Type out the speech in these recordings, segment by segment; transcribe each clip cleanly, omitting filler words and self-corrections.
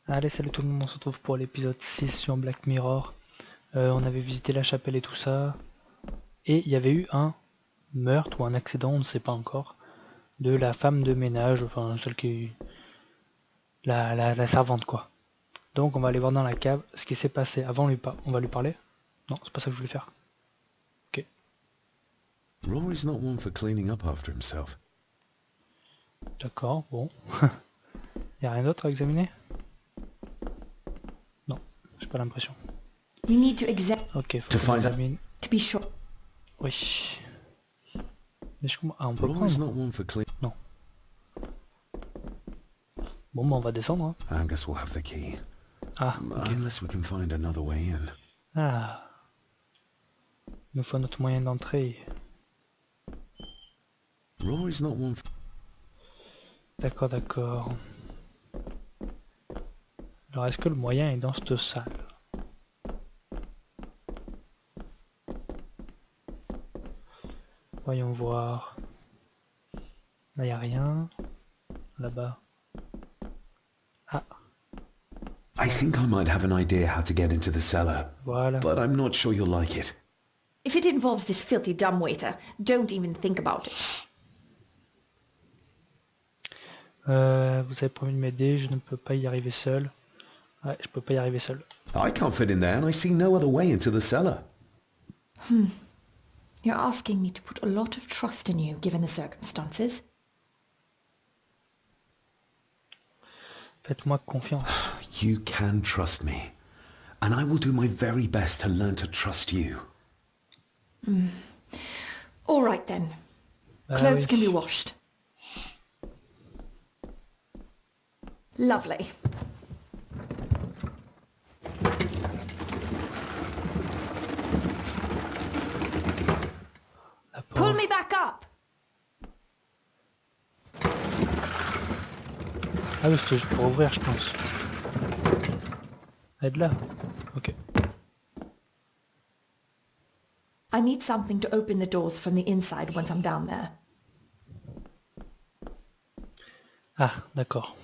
Allez, salut tout le monde, on se retrouve pour l'épisode 6 sur Black Mirror. On avait visité la chapelle et tout ça. Et il y avait eu un meurtre ou un accident, on ne sait pas encore, de la femme de ménage, enfin celle qui... La servante quoi. Donc on va aller voir dans la cave ce qui s'est passé. Avant on va lui parler. Non, c'est pas ça que je voulais faire. Ok. Rory's not one for cleaning up after himself. D'accord, bon. Y a rien d'autre à examiner? Non, j'ai pas l'impression. We need to examine Ok, faut qu'on examine. to be sure. Oui. Mais je comprends. Ah, on peut Rory's prendre? not one for clean. Non. Bon, bah on va descendre. Hein. Angus will have the key. Ah, ok. Unless we can find another way in. Ah. Il nous faut notre moyen d'entrée. Rory's not one for... D'accord, d'accord. Alors, est-ce que le moyen est dans cette salle? Voyons voir. Là, il n'y a rien. Là-bas. Ah, I think I might have an idea how to get into the cellar, voilà. but I'm not sure you'll like it. If it involves this filthy dumbwaiter, don't even think about it. Vous avez promis de m'aider, je ne peux pas y arriver seul. Ouais, je peux pas y arriver seul. I can't fit in there and I see no other way into the cellar. You're asking me to put a lot of trust in you, given the circumstances. Faites-moi confiance. You can trust me, and I will do my very best to learn to trust you. All right then. Ah Clothes oui. can be washed. Lovely. La porte. Pull me back up. Ah oui, c'était juste pour ouvrir, je pense. Aide là. Ok. I need something to open the doors from the inside once I'm down there. Ah, d'accord.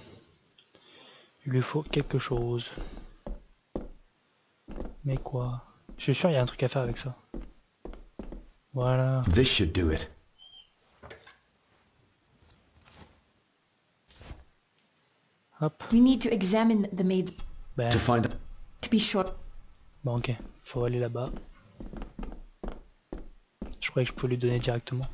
Il lui faut quelque chose. Mais quoi? Je suis sûr il y a un truc à faire avec ça. Voilà. This should do it. Hop. We need to examine the maid's Ben, To find... to be sure. bon ok. Faut aller là-bas. Je croyais que je pouvais lui donner directement.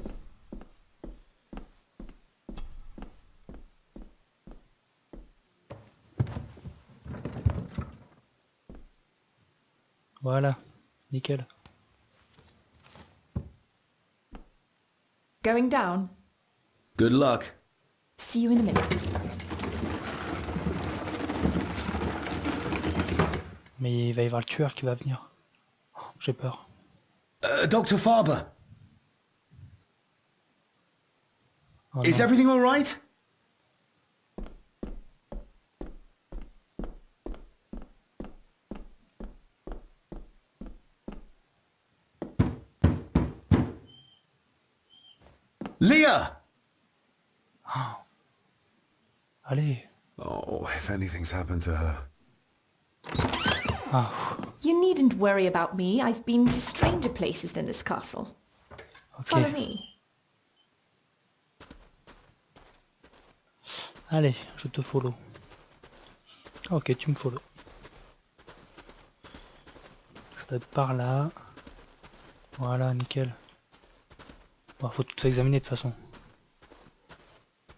Voilà. Nickel. Going down. Good luck. See you in a minute. Mais il va y avoir le tueur qui va venir. Oh, j'ai peur. Dr. Farber, Oh, is non. everything all right? Leah! Allez. Oh, if anything's happened to her. Ah, You needn't worry about me. I've been to stranger places than this castle. Follow ok. me. Allez, je te follow. Ok, tu me follow. Ça doit être par là. Voilà, nickel. Bon, faut tout examiner de toute façon.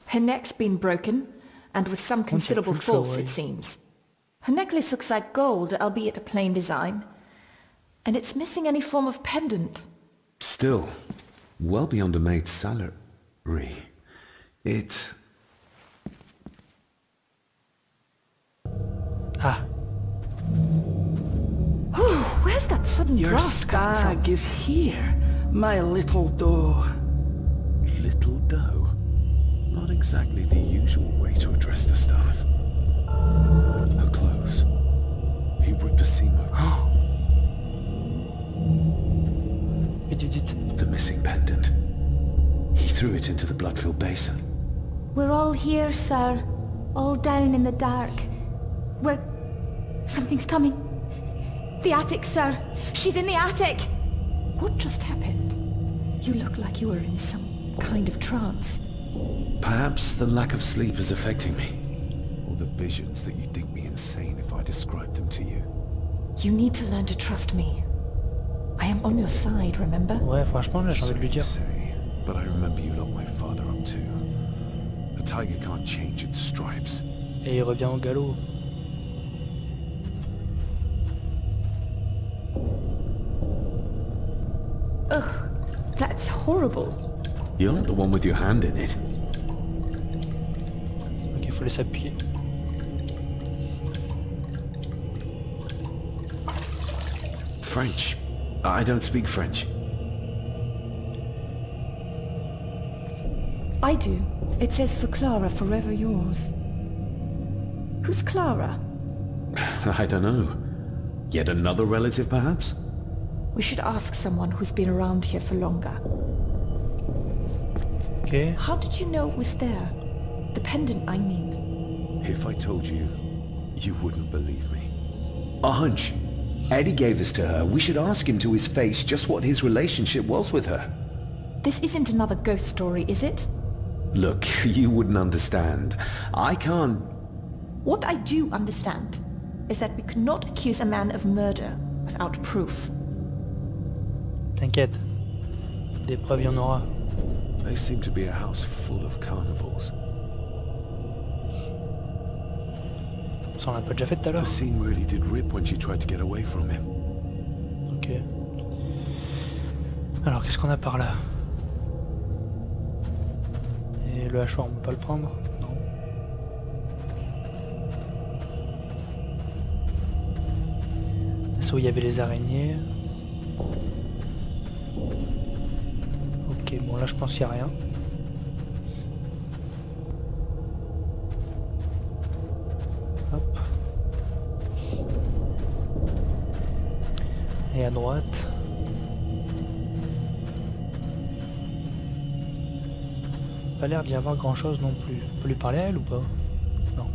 Her neck's been broken, and with some considerable plus le choix, force, ouais. it seems. Her necklace looks like gold, albeit a plain design. And it's missing any form of pendant. Still, well beyond a maid's salary. It... Ah, Where's that sudden Your draft come from? stag is here, my little doe. Little dough. Not exactly the usual way to address the staff. Her clothes. He ripped a seam open. vite, vite, vite. The missing pendant. He threw it into the blood-filled basin. We're all here, sir. All down in the dark. Where... Something's coming. The attic, sir. She's in the attic. What just happened? You look like you were in some kind of trance. Perhaps the lack of sleep is affecting me. Or the visions that you'd think me insane if I described them to you. You need to learn to trust me. I am on your side, remember? Ouais, franchement, là, j'ai envie de lui dire. Say, but I remember you locked my father up too. A tiger can't change its stripes. Et il revient au galop. Ugh, that's horrible. You're not the one with your hand in it. Ok, faut laisser appuyer. French. I don't speak French. I do. It says for Clara, forever yours. Who's Clara? I don't know. Yet another relative, perhaps? We should ask someone who's been around here for longer. Ok. How did you know it was there? The pendant, I mean. If I told you, you wouldn't believe me. A hunch. Eddie gave this to her. We should ask him to his face just what his relationship was with her. This isn't another ghost story, is it? Look, you wouldn't understand. I can't... What I do understand is that we could not accuse a man of murder without proof. T'inquiète. Des preuves, il y en aura. They seem to be a house full of carnivals. Ça, on l'a pas déjà fait tout à l'heure. The scene really did rip when she tried to get away from him. Ok. Alors, qu'est-ce qu'on a par là? Et le hachoir, on peut pas le prendre? Non. C'est où il y avait les araignées. Ok, bon là je pense qu'il n'y a rien. Hop. Et à droite. Pas l'air d'y avoir grand chose non plus. On peut lui parler à elle ou pas? Non.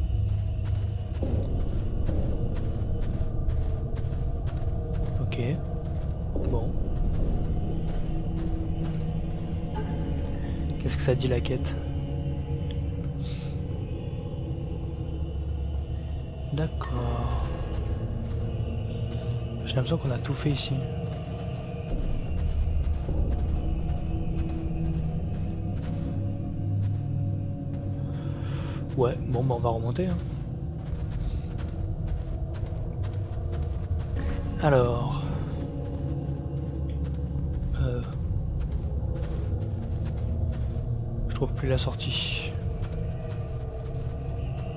Ok. Bon. Qu'est-ce que ça dit la quête? D'accord. J'ai l'impression qu'on a tout fait ici. Ouais, bon bah on va remonter. Hein. Alors... Je trouve plus la sortie.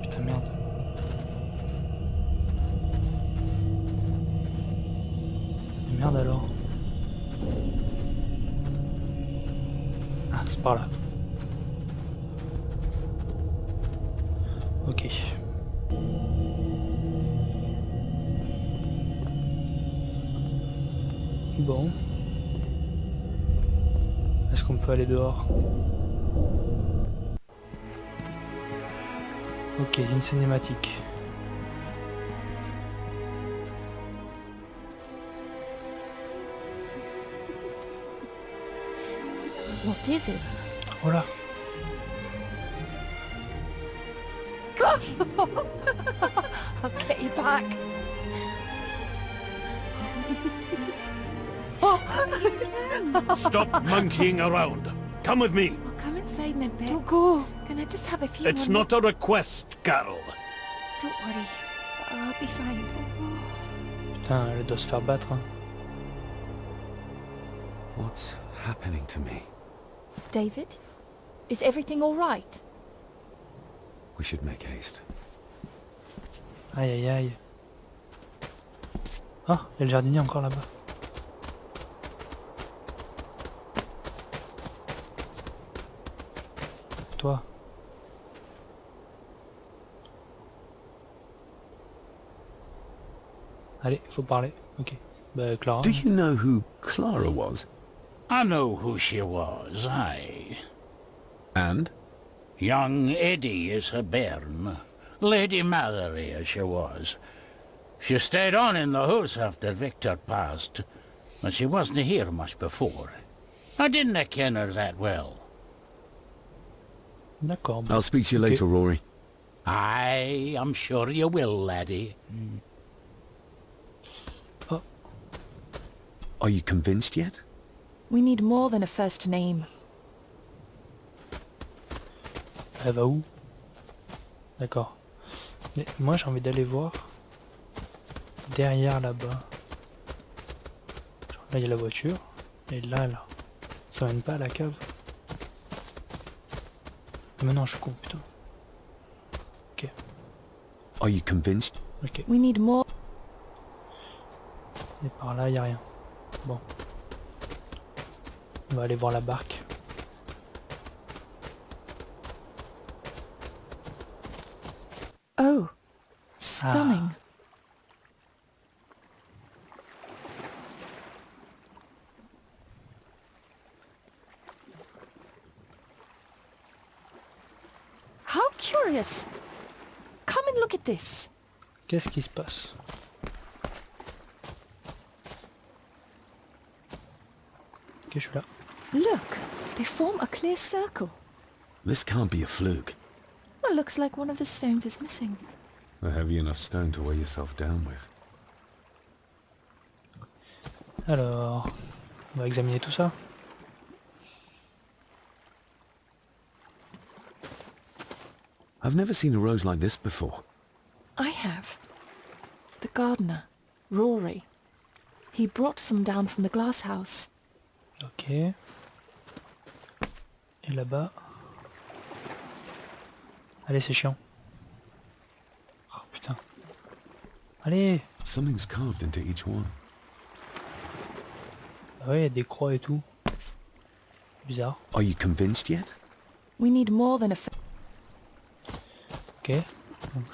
Putain merde. Merde alors. Ah, c'est par là. Ok. Bon. Est-ce qu'on peut aller dehors? Ok, une cinématique. What is it? Voilà. I'll get you back. Stop monkeying around. Come with me. I'll come inside in a bit. Don't go. Can I just have a few It's more not a request, Carol. Don't worry. I'll be fine. Putain, elle doit se faire battre. Hein. What's happening to me? David? Is everything all right? We should make haste. Aïe aïe aïe. Ah, il y a le jardinier encore là-bas. Toi. Allez, faut parler. Ok. Bah, Clara. Do you know who Clara was? I know who she was, aye. And? Young Eddie is her bairn. Lady Mallory, she was. She stayed on in the house after Victor passed, but she wasn't here much before. I didn't ken her that well. D'accord. I'll speak to you later, Rory. Aye, I'm sure you will, laddie. Oh, Are you convinced yet? We need more than a first name. elle va où? D'accord. Mais moi j'ai envie d'aller voir derrière là-bas. Là il y a la voiture. Et là, ça mène pas à la cave. Mais non, je suis con, putain. Ok. Are you convinced? Ok. We need more. Et par là, il n'y a rien. Bon. On va aller voir la barque. Oh, stunning. How curious. Come and look at this. Qu'est-ce qui se passe? Ok, je suis là. Look, they form a clear circle. This can't be a fluke. Well, looks like one of the stones is missing. A heavy enough stone to weigh yourself down with. Alors, on va examiner tout ça. I've never seen a rose like this before. I have. The gardener, Rory. He brought some down from the glass house. Ok. Et là-bas. Allez, c'est chiant. Oh putain. Allez. Something's carved into each one. Ah ouais, il y a des croix et tout. Bizarre. Are you convinced yet? We need more than a... Ok. Donc,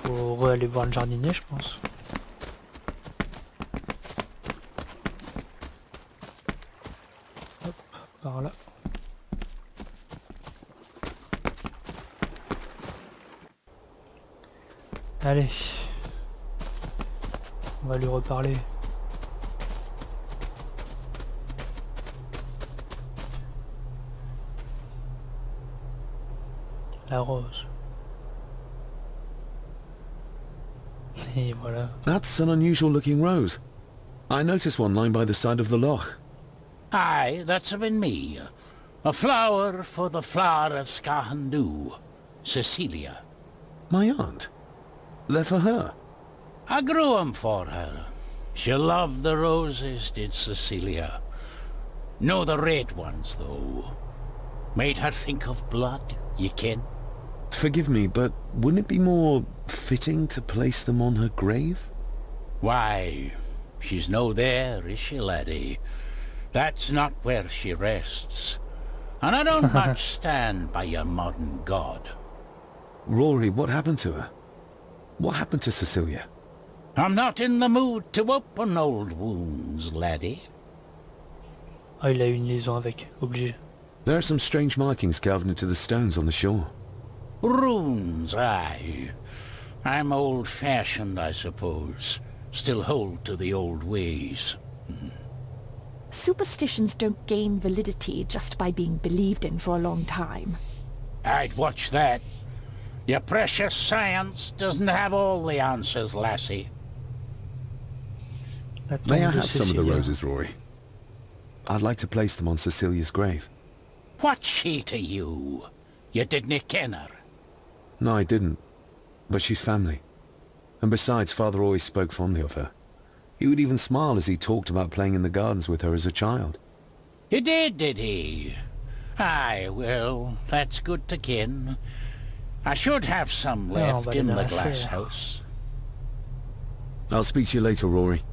faut aller voir le jardinier, je pense. Hop, par là. Allez. On va lui reparler. La rose. Et voilà. That's an unusual looking rose. I noticed one lying by the side of the loch. Aye, that's been me. A flower for the flower of Scahandoo, Cecilia. My aunt. They're for her. I grew 'em for her. She loved the roses, did Cecilia. No the red ones, though. Made her think of blood, ye ken. Forgive me, but wouldn't it be more fitting to place them on her grave? Why, she's no there, is she, laddie? That's not where she rests. And I don't much stand by your modern god. Rory, what happened to her? What happened to Cecilia? I'm not in the mood to open old wounds, laddie. Ah, il a eu une liaison avec, obligé. There are some strange markings carved into the stones on the shore. Runes, aye. I'm old-fashioned, I suppose. Still hold to the old ways. Superstitions don't gain validity just by being believed in for a long time. I'd watch that. Your precious science doesn't have all the answers, lassie. La tombe May I de have some of the Cecilia. roses, Rory? I'd like to place them on Cecilia's grave. What's she to you? You didn't ken her. No, I didn't. But she's family. And besides, Father always spoke fondly of her. He would even smile as he talked about playing in the gardens with her as a child. He did he? Aye, well, that's good to ken. I should have some left but in the in the glass cellar. house. I'll speak to you later, Rory.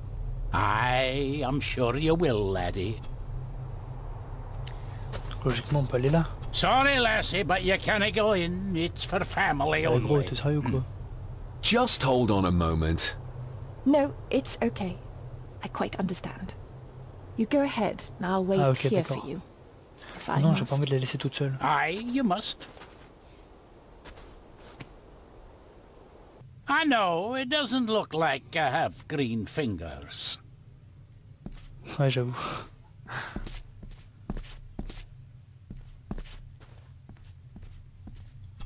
Aye, I'm sure you will, laddie. Logiquement, on peut aller là. Sorry, lassie, but you can't go in. It's for family Allez, gros, only. t'es sérieux ou quoi? Just hold on a moment. No, it's okay. I quite understand. You go ahead, and I'll wait okay, here for d'accord. you. If I Non, j'ai must. pas envie de la laisser toute seule. Aye, you must. I know, it doesn't look like I have green fingers. Ouais, j'avoue.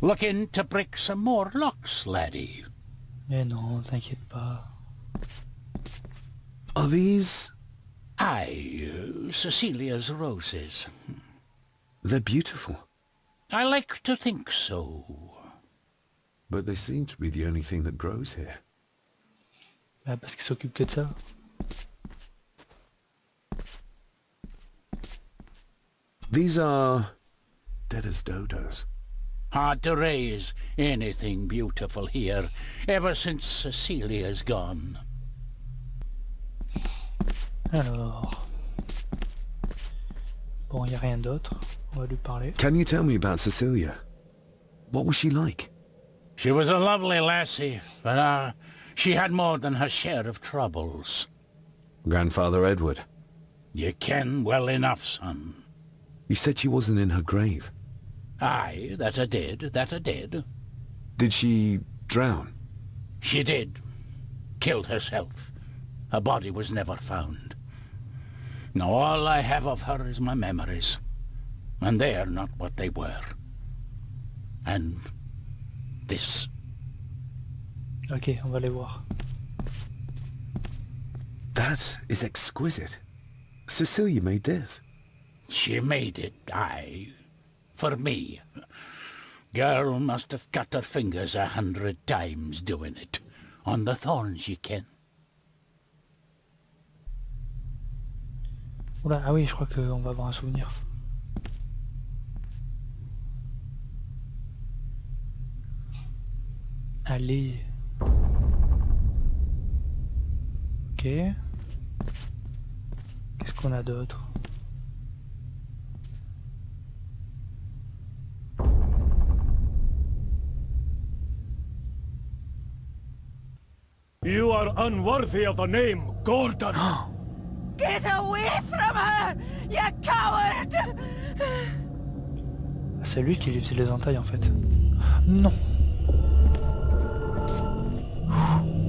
Looking to break some more locks, laddie. Mais non, t'inquiète pas. Are these... Aye, Cecilia's roses. They're beautiful, I like to think so. but they seem to be the only thing that grows here. Bah, parce qu'il s'occupe que de ça. These are... dead as dodos. Hard to raise anything beautiful here, ever since Cecilia's gone. Alors... Bon, y a rien d'autre. On va lui parler. Can you tell me about Cecilia? What was she like? She was a lovely lassie, but she had more than her share of troubles. Grandfather Edward. You ken well enough, son. You said she wasn't in her grave. Aye, that I did. Did she drown? She did. Killed herself. Her body was never found. Now all I have of her is my memories. And they are not what they were. And this. Ok, on va les voir. That is exquisite. Cecilia made this. She made it, aye. For me. Girl must have cut her fingers 100 times doing it. On the thorns, ye ken. Oula, ah oui, je crois qu'on va avoir un souvenir. Allez. Ok. Qu'est-ce qu'on a d'autre? You are unworthy of the name Gordon. Get away from her, you coward! C'est lui qui lui faisait les entailles en fait. Non.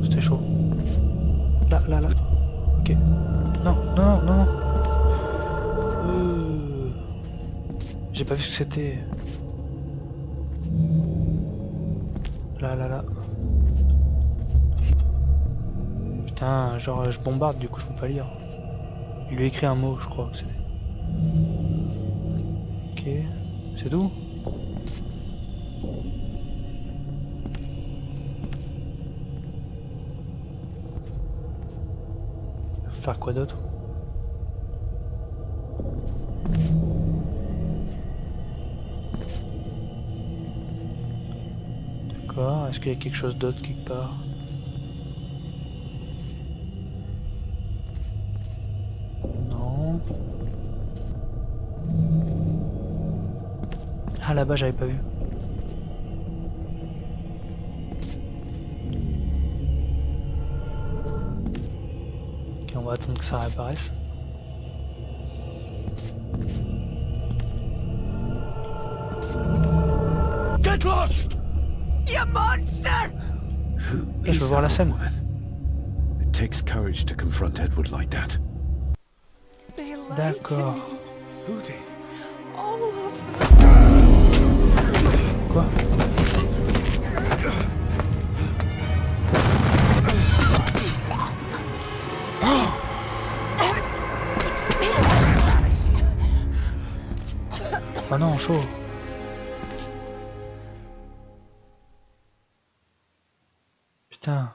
C'était chaud. Là. Ok. Non. J'ai pas vu ce que c'était. Là. Putain, genre je bombarde, du coup je peux pas lire. Il lui a écrit un mot, je crois que c'est. Ok, c'est tout. Faire quoi d'autre? D'accord, est-ce qu'il y a quelque chose d'autre quelque part? Non. Ah là-bas j'avais pas vu. Ok, on va attendre que ça réapparaisse. Get lost! You monster! Who Je veux is voir la that scène. woman? It takes courage to confront Edward like that. They lied to D'accord. me. Who did? All of them. Quoi? It's me. Oh non, chaud. Putain.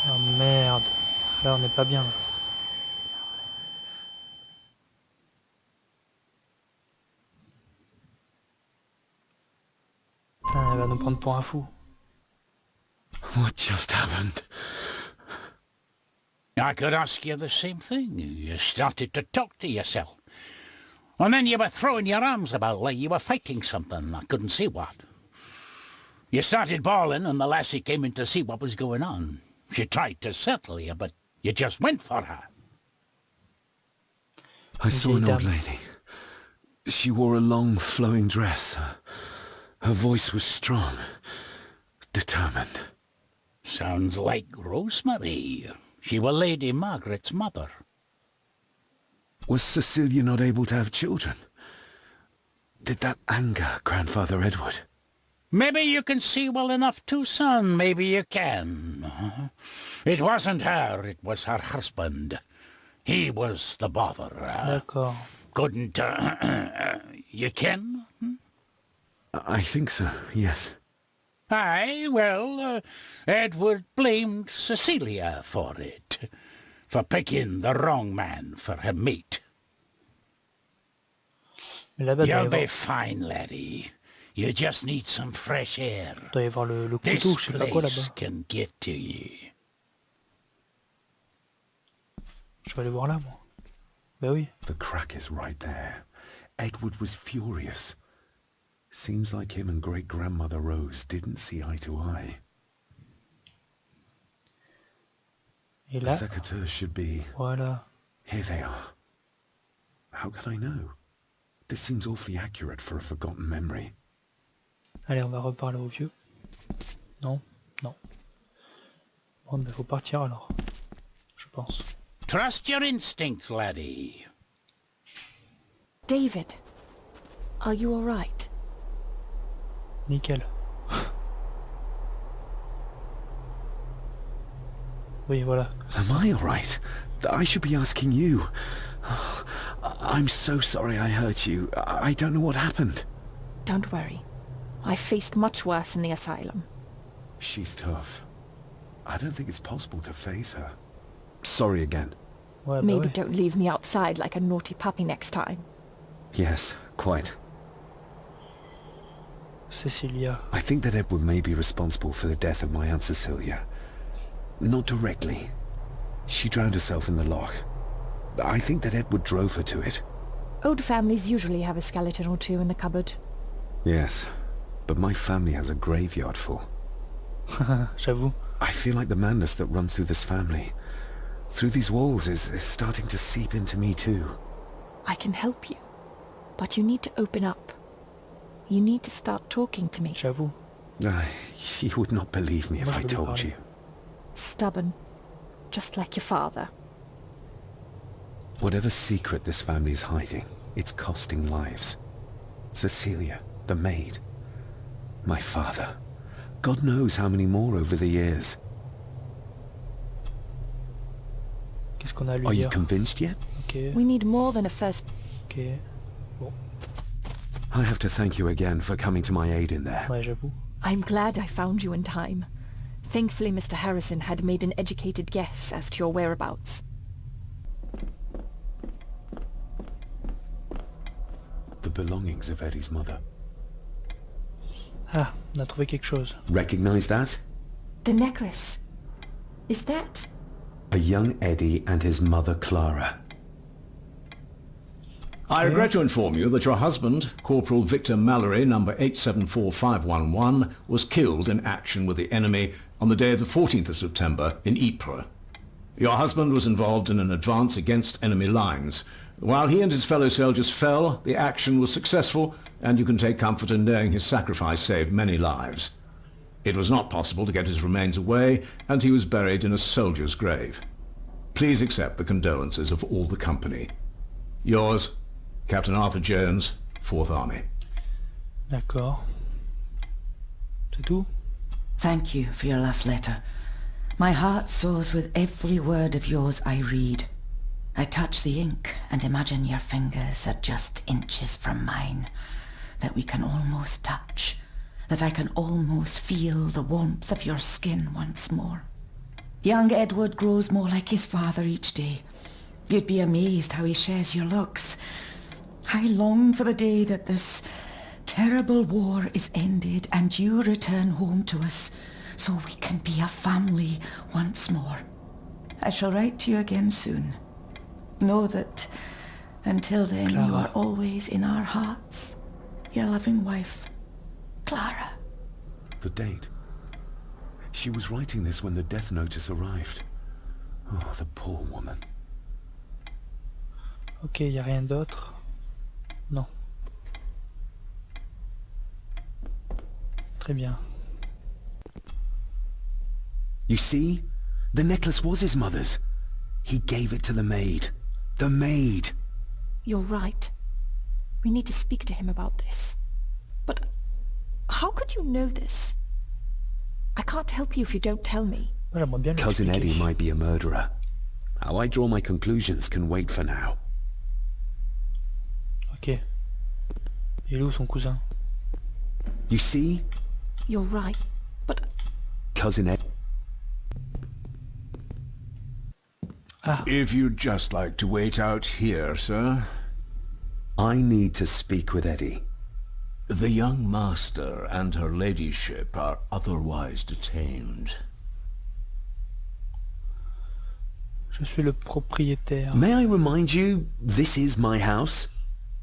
Oh merde. Là on n'est pas bien. Putain, elle va nous prendre pour un fou. What just happened? I could ask you the same thing. You started to talk to yourself. And then you were throwing your arms about like you were fighting something. I couldn't see what. You started bawling and the lassie came in to see what was going on. She tried to settle you, but you just went for her. I saw an Vieille old dame. lady. She wore a long, flowing dress. Her voice was strong, determined. Sounds like Rosemary. She was Lady Margaret's mother. Was Cecilia not able to have children? Did that anger Grandfather Edward? Maybe you can see well enough too, son. Maybe you can. It wasn't her, it was her husband. He was the bother. D'accord. Couldn't... you can? I think so, yes. Aye, well, Edward blamed Cecilia for it. For picking the wrong man for her mate. Mais là-bas, You'll be fine, laddie. You just need some fresh air. doit y avoir le couteau, This je sais pas quoi place là-bas. can get to you. Je vais aller voir là, moi. Bah oui. The crack is right there. Edward was furious. Seems like him and great-grandmother Rose didn't see eye to eye. Et The là, secateurs should be... voilà. Here they are. How could I know? This seems awfully accurate for a forgotten memory. Allez, on va reparler au vieux. Non, non. Bon, mais faut partir alors. Je pense. Trust your instincts, laddie. David, are you all right? Nickel. Oui, voilà. Am I all right? I should be asking you. I'm so sorry I hurt you. I don't know what happened. Don't worry. I faced much worse in the asylum. She's tough. I don't think it's possible to face her. Sorry again. Ouais, bah Maybe ouais. don't leave me outside like a naughty puppy next time. Yes, quite. Cecilia. I think that Edward may be responsible for the death of my Aunt Cecilia. Not directly. She drowned herself in the loch. I think that Edward drove her to it. Old families usually have a skeleton or two in the cupboard. Yes, but my family has a graveyard full. J'avoue. I feel like the madness that runs through this family, through these walls, is starting to seep into me too. I can help you, but you need to open up. You need to start talking to me. J'avoue. You would not believe me if Moi, je I veux lui told parler. you. Stubborn, just like your father. Whatever secret this family is hiding, it's costing lives. Cecilia, the maid. My father. God knows how many more over the years. Qu'est-ce qu'on a à lui Are you dire? convinced yet? Ok, We need more than a first... ok. Bon, I have to thank you again for coming to my aid in there. ouais, j'avoue. I'm glad I found you in time. Thankfully, Mr. Harrison had made an educated guess as to your whereabouts. The belongings of Eddie's mother. Ah, on a trouvé quelque chose. Recognize that? The necklace. Is that... A young Eddie and his mother Clara. I regret to inform you that your husband, Corporal Victor Mallory, number 874511, was killed in action with the enemy on the day of the 14th of September in Ypres. Your husband was involved in an advance against enemy lines. While he and his fellow soldiers fell, the action was successful, and you can take comfort in knowing his sacrifice saved many lives. It was not possible to get his remains away, and he was buried in a soldier's grave. Please accept the condolences of all the company. Yours, Captain Arthur Jones, 4th Army. D'accord. C'est tout? Thank you for your last letter. My heart soars with every word of yours I read. I touch the ink and imagine your fingers are just inches from mine, that we can almost touch, that I can almost feel the warmth of your skin once more. Young Edward grows more like his father each day. You'd be amazed how he shares your looks. I long for the day that this terrible war is ended and you return home to us, so we can be a family once more. I shall write to you again soon. Know that until then you are always in our hearts. Your loving wife, Clara. The date. She was writing this when the death notice arrived. Oh, the poor woman. Ok, y a rien d'autre? Non. Très bien. You see? The necklace was his mother's. He gave it to the maid. The maid! You're right. We need to speak to him about this. But how could you know this? I can't help you if you don't tell me. Moi, j'aimerais bien lui Cousin expliquer. Eddie might be a murderer. How I draw my conclusions can wait for now. Ok. Il est où son cousin? You see? You're right. But Cousin Ed... Ah, If you'd just like to wait out here, sir. I need to speak with Eddie. The young master and her ladyship are otherwise detained. je suis le propriétaire. May I remind you, this is my house?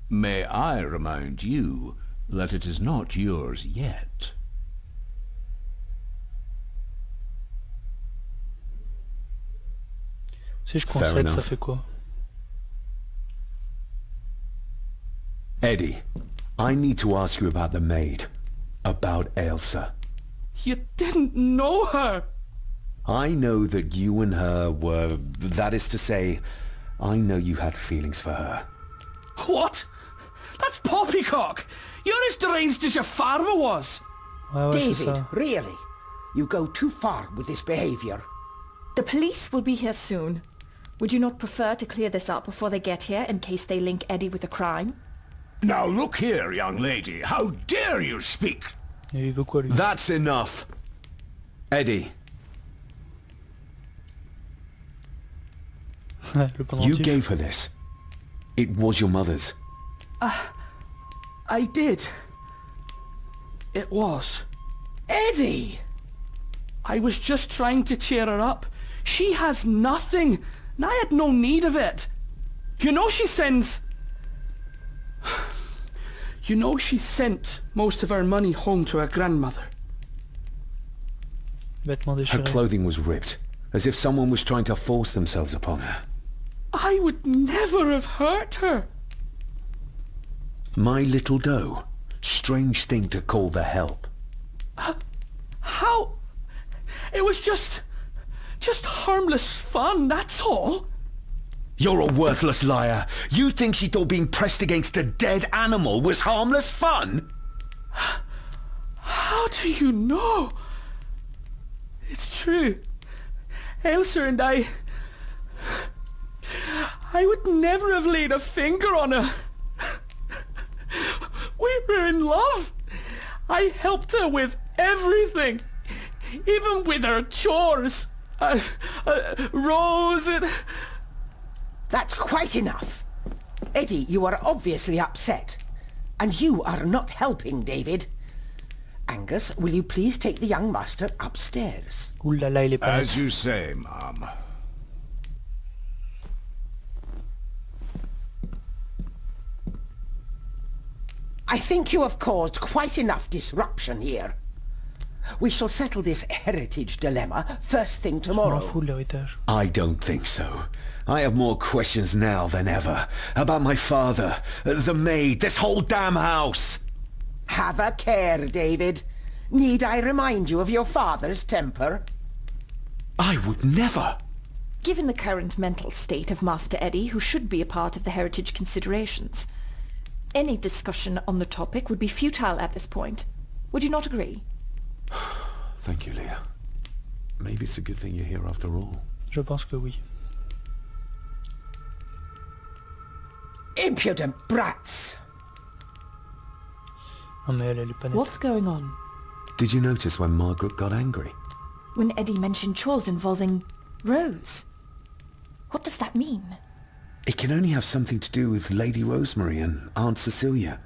May I remind you that it is not yours yet. Si je Fair concède, ça enough. fait quoi? Eddie, I need to ask you about the maid. About Elsa. You didn't know her! I know that you and her were... That is to say, I know you had feelings for her. What? That's poppycock! You're as deranged as your father was! Ouais, ouais, c'est David, ça. really? You go too far with this behavior. the police will be here soon. Would you not prefer to clear this up before they get here in case they link Eddie with the crime? Now look here, young lady. How dare you speak? Et il veut quoi lui? That's enough! Eddie, Le you pendentif. gave her this. It was your mother's. I did. It was. Eddie! I was just trying to cheer her up. She has nothing, and I had no need of it. You know she sends... You know she sent most of her money home to her grandmother. Vêtements Her déchirés. clothing was ripped, as if someone was trying to force themselves upon her. I would never have hurt her. My little doe. Strange thing to call the help. How? It was just harmless fun, that's all. You're a worthless liar. You think she thought being pressed against a dead animal was harmless fun? How do you know? It's true. Elsa and I would never have laid a finger on her. We were in love. I helped her with everything. Even with her chores. Rose and... That's quite enough. Eddie, you are obviously upset. And you are not helping, David. Angus, will you please take the young master upstairs? Ouh là là, il est pas As you say, Mom. I think you have caused quite enough disruption here. We shall settle this heritage dilemma first thing Je m'en tomorrow. fous de l'héritage. I don't think so. I have more questions now than ever. About my father, the maid, this whole damn house. Have a care, David. Need I remind you of your father's temper? I would never. Given the current mental state of Master Eddie, who should be a part of the heritage considerations, any discussion on the topic would be futile at this point. Would you not agree? Thank you, Leah. Maybe it's a good thing you're here after all. Je pense que oui. Impudent brats! Non mais elle est pas nette. What's going on? Did you notice when Margaret got angry? When Eddie mentioned chores involving Rose. What does that mean? It can only have something to do with Lady Rosemary and Aunt Cecilia.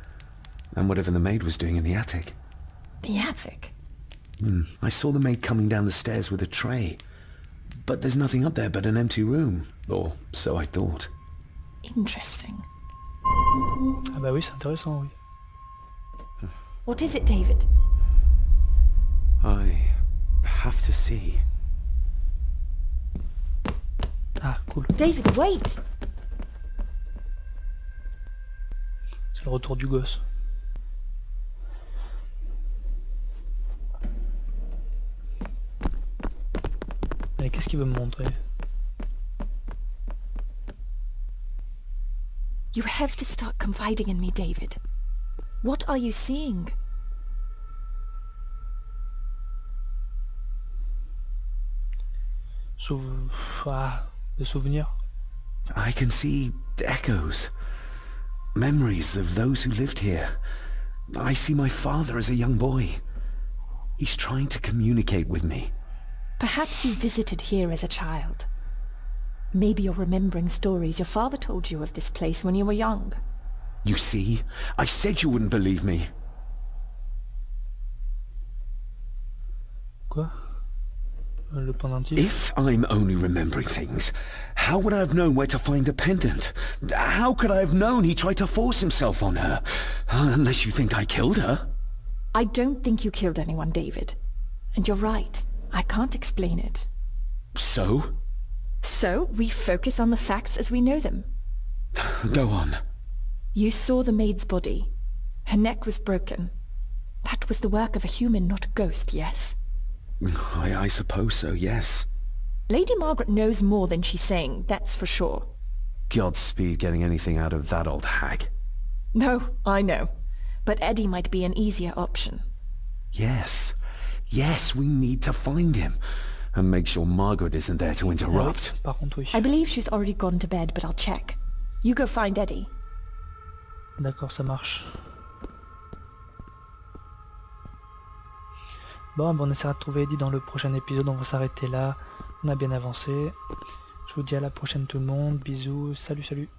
And whatever the maid was doing in the attic. The attic? I saw the maid coming down the stairs with a tray. But there's nothing up there but an empty room. Or so I thought. Interesting. Ah bah oui, c'est intéressant, oui. What is it, David? I have to see. Ah, cool. David, wait! C'est le retour du gosse. qu'est-ce qu'il veut me montrer? You have to start confiding in me, David. What are you seeing? Des souvenirs. I can see echoes. Memories of those who lived here. I see my father as a young boy. He's trying to communicate with me. Perhaps you visited here as a child. Maybe you're remembering stories your father told you of this place when you were young. You see? I said you wouldn't believe me. Quoi? Le pendentif? If I'm only remembering things, how would I have known where to find the pendant? How could I have known he tried to force himself on her? Unless you think I killed her. I don't think you killed anyone, David. And you're right. I can't explain it. So? So, we focus on the facts as we know them. Go on. You saw the maid's body. Her neck was broken. That was the work of a human, not a ghost, yes? I suppose so, yes. Lady Margaret knows more than she's saying, that's for sure. Godspeed getting anything out of that old hag. No, I know. But Eddie might be an easier option. Yes. Yes, we need to find him. And make sure Margaret isn't there to interrupt. Par contre, oui. I believe she's already gone to bed, but I'll check. You go find Eddie. D'accord, ça marche. Bon, on essaiera de trouver Eddie dans le prochain épisode, on va s'arrêter là. On a bien avancé. Je vous dis à la prochaine tout le monde, bisous, salut salut.